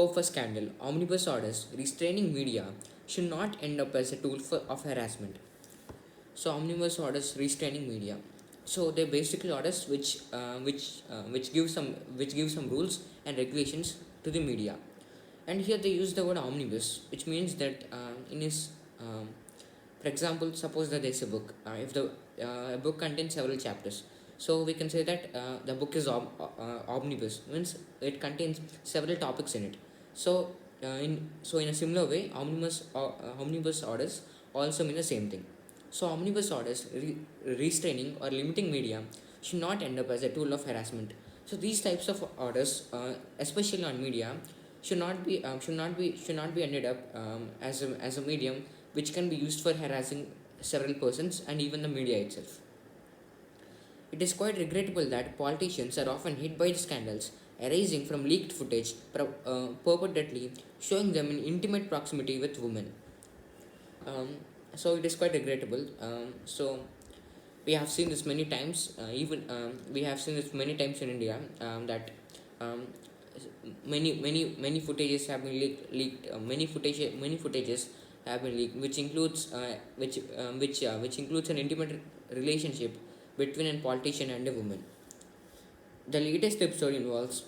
scope for scandal, omnibus orders restraining media should not end up as a tool of harassment. So omnibus orders restraining media. So they're basically orders which give some rules and regulations to the media. And here they use the word omnibus, which means that in his for example, suppose that there's a book. If the a book contains several chapters, so we can say that the book is omnibus, means it contains several topics in it. So in a similar way, omnibus orders also mean the same thing. So omnibus orders restraining or limiting media should not end up as a tool of harassment. So these types of orders, especially on media, should not be ended up as a medium which can be used for harassing several persons and even the media itself. It is quite regrettable that politicians are often hit by scandals arising from leaked footage purportedly showing them in intimate proximity with women. So it is quite regrettable. So we have seen this many times. Even we have seen this many times in India, that um, many footages have been leaked. Many footages have been leaked, which includes which includes an intimate relationship between a politician and a woman. The latest episode involves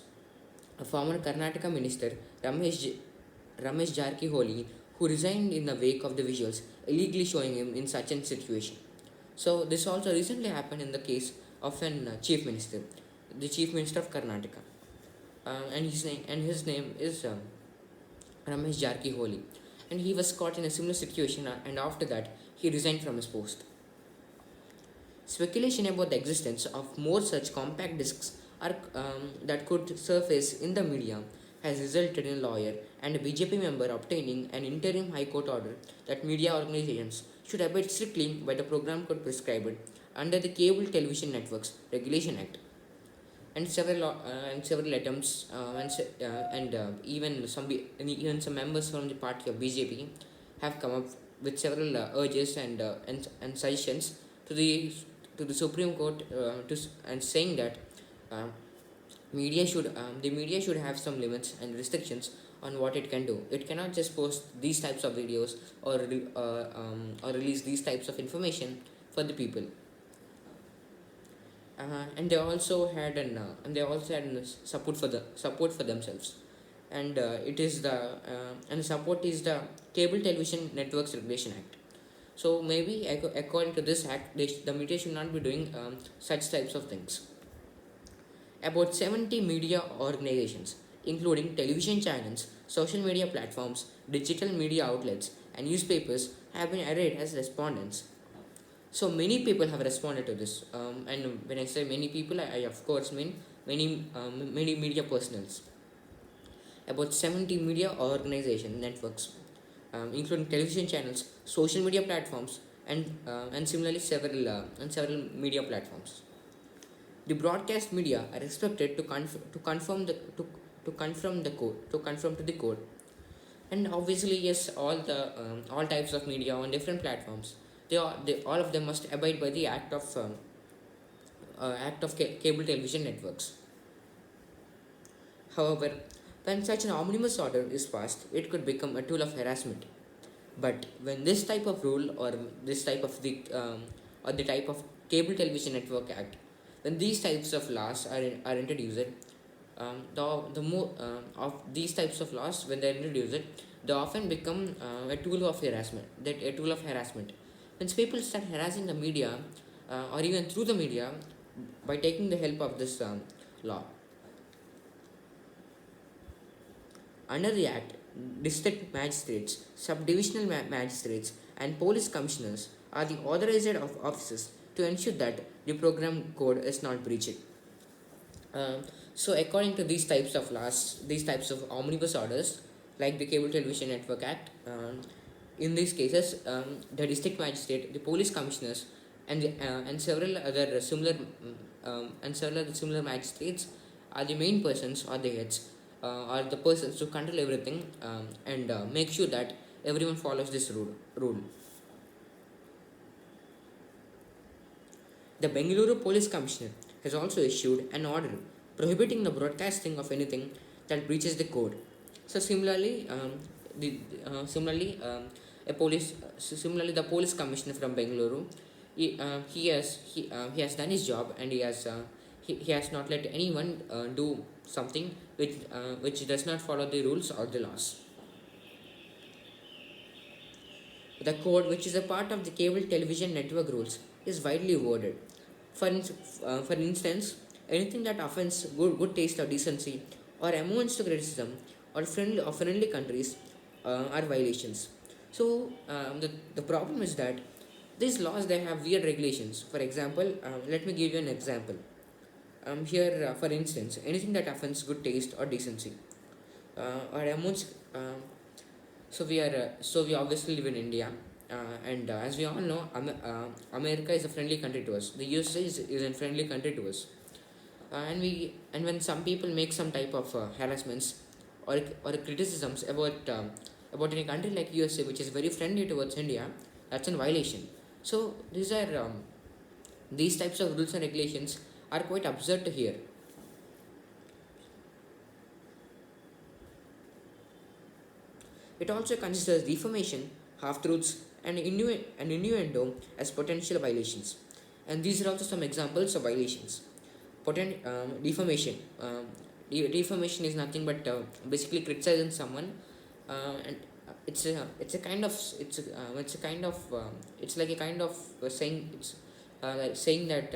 a former Karnataka minister Ramesh Jarkiholi, who resigned in the wake of the visuals illegally showing him in such a situation. So this also recently happened in the case of an chief minister, the chief minister of Karnataka, and his name is Ramesh Jarkiholi, and he was caught in a similar situation, and after that he resigned from his post. Speculation about the existence of more such compact discs that could surface in the media has resulted in a lawyer and a BJP member obtaining an interim High Court order that media organizations should abide strictly by the program code prescribed under the Cable Television Networks Regulation Act. And several attempts even some members from the party of BJP have come up with several urges and suggestions to the Supreme Court, and saying that uh, the media should have some limits and restrictions on what it can do. It cannot just post these types of videos or release these types of information for the people. And they also had support for themselves, and the support is the Cable Television Networks Regulation Act. So maybe according to this act, the media should not be doing such types of things. About 70 media organizations, including television channels, social media platforms, digital media outlets, and newspapers, have been added as respondents. So many people have responded to this, and when I say many people, I of course mean many media personals. About 70 media organization networks, including television channels, social media platforms, and similarly several media platforms. The broadcast media are expected to confirm to conform to the code, and obviously yes, all types of media on different platforms, all of them must abide by the cable television networks. However, when such an omnibus order is passed, it could become a tool of harassment. But when this type of rule, or this type of the type of Cable Television Network Act, when these types of laws are introduced, the more of these types of laws, when they are introduced, they often become a tool of harassment. That a tool of harassment. When people start harassing the media, or even through the media, by taking the help of this law. Under the Act, district magistrates, subdivisional magistrates, and police commissioners are the authorized officers to ensure that the program code is not breached. So, according to these types of laws, these types of omnibus orders, like the Cable Television Network Act, in these cases, the district magistrate, the police commissioners, and several other similar magistrates are the main persons, or the heads, are the persons to control everything, and make sure that everyone follows this rule. The Bengaluru Police Commissioner has also issued an order prohibiting the broadcasting of anything that breaches the code. So similarly, similarly, similarly the police commissioner from Bengaluru, he has done his job, and he has not let anyone do something which does not follow the rules or the laws. The code, which is a part of the cable television network rules, is widely worded. For instance, anything that offends good taste or decency, or amounts to criticism, or friendly countries are violations. So the problem is that these laws, they have weird regulations. For example, let me give you an example. Here, for instance, anything that offends good taste or decency, or amounts. So we obviously live in India, and as we all know, America is a friendly country to us. The USA is a friendly country to us, and when some people make some type of harassments or criticisms about any country like USA, which is very friendly towards India, that's a violation. So these types of rules and regulations are quite absurd to hear. It also considers defamation, half truths, and innuendo as potential violations. And these are also some examples of violations. Defamation. Defamation is nothing but basically criticizing someone, and it's a kind of it's like a kind of saying it's like saying that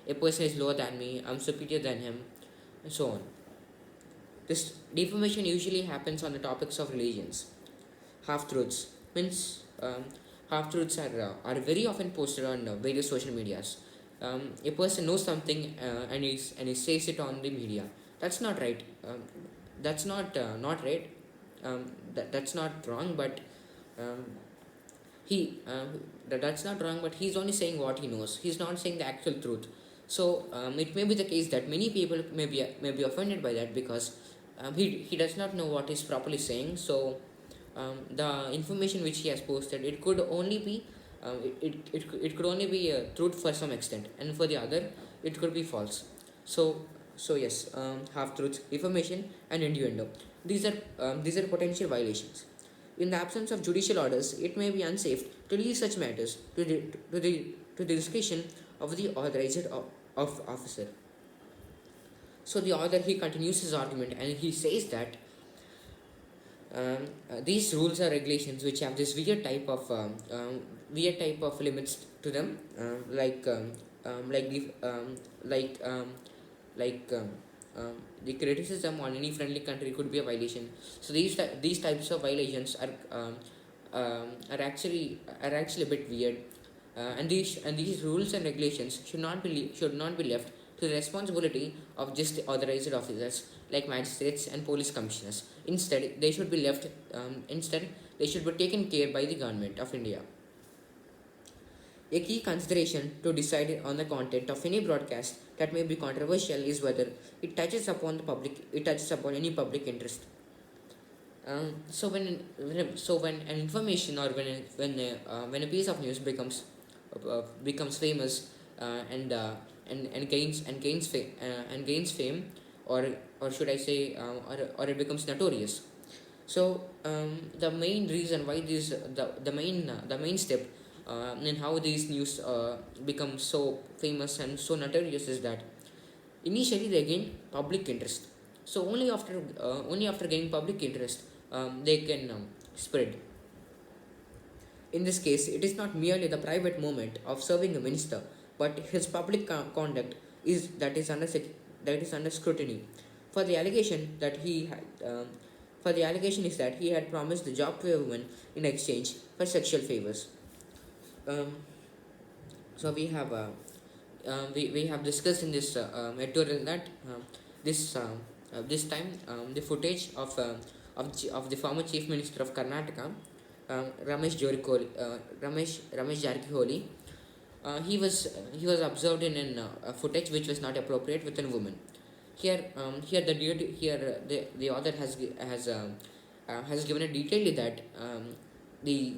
a person is lower than me, I'm superior than him, and so on. This defamation usually happens on the topics of religions. Half truths means half truths are very often posted on various social medias. A person knows something, and he says it on the media. That's not right. That's not right. That's not wrong, but um, he that's not wrong. But he's only saying what he knows. He's not saying the actual truth. So it may be the case that many people may be offended by that, because he does not know what he's properly saying. So the information which he has posted, it could only be it could only be truth for some extent, and for the other it could be false. So yes, half truths, information, and innuendo, these are potential violations. In the absence of judicial orders, it may be unsafe to leave such matters to the discretion of the authorized of officer. So the author, he continues his argument, and he says that these rules or regulations, which have this weird type of limits to them, like like the criticism on any friendly country could be a violation. So these types of violations are actually a bit weird, and these rules and regulations should not be left to the responsibility of just the authorized officers like magistrates and police commissioners. Instead, they should be taken care by the government of India. A key consideration to decide on the content of any broadcast that may be controversial is whether it touches upon any public interest. So when an information, or when a piece of news becomes famous, and gains fame, or should I say, or it becomes notorious. So the main reason why the main step in how these news become so famous and so notorious is that initially they gain public interest. So only after gaining public interest, they can spread. In this case, it is not merely the private moment of serving a minister, but his public conduct that is under scrutiny. For the allegation that he had, for the allegation is that he had promised the job to a woman in exchange for sexual favors. Um, so we have discussed in this editorial that this time the footage of the former chief minister of Karnataka, Ramesh Jarkiholi. He was observed in a footage which was not appropriate with a woman. The author has given a detail that the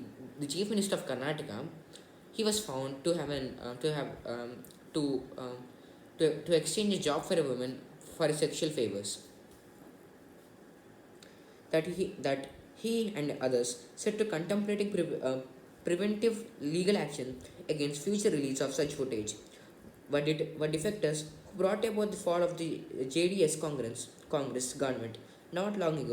chief minister of Karnataka, he was found to have an to exchange a job for a woman for sexual favors. that he and others set to contemplating preventive legal action against future release of such footage. Were defectors who brought about the fall of the JDS Congress government not long ago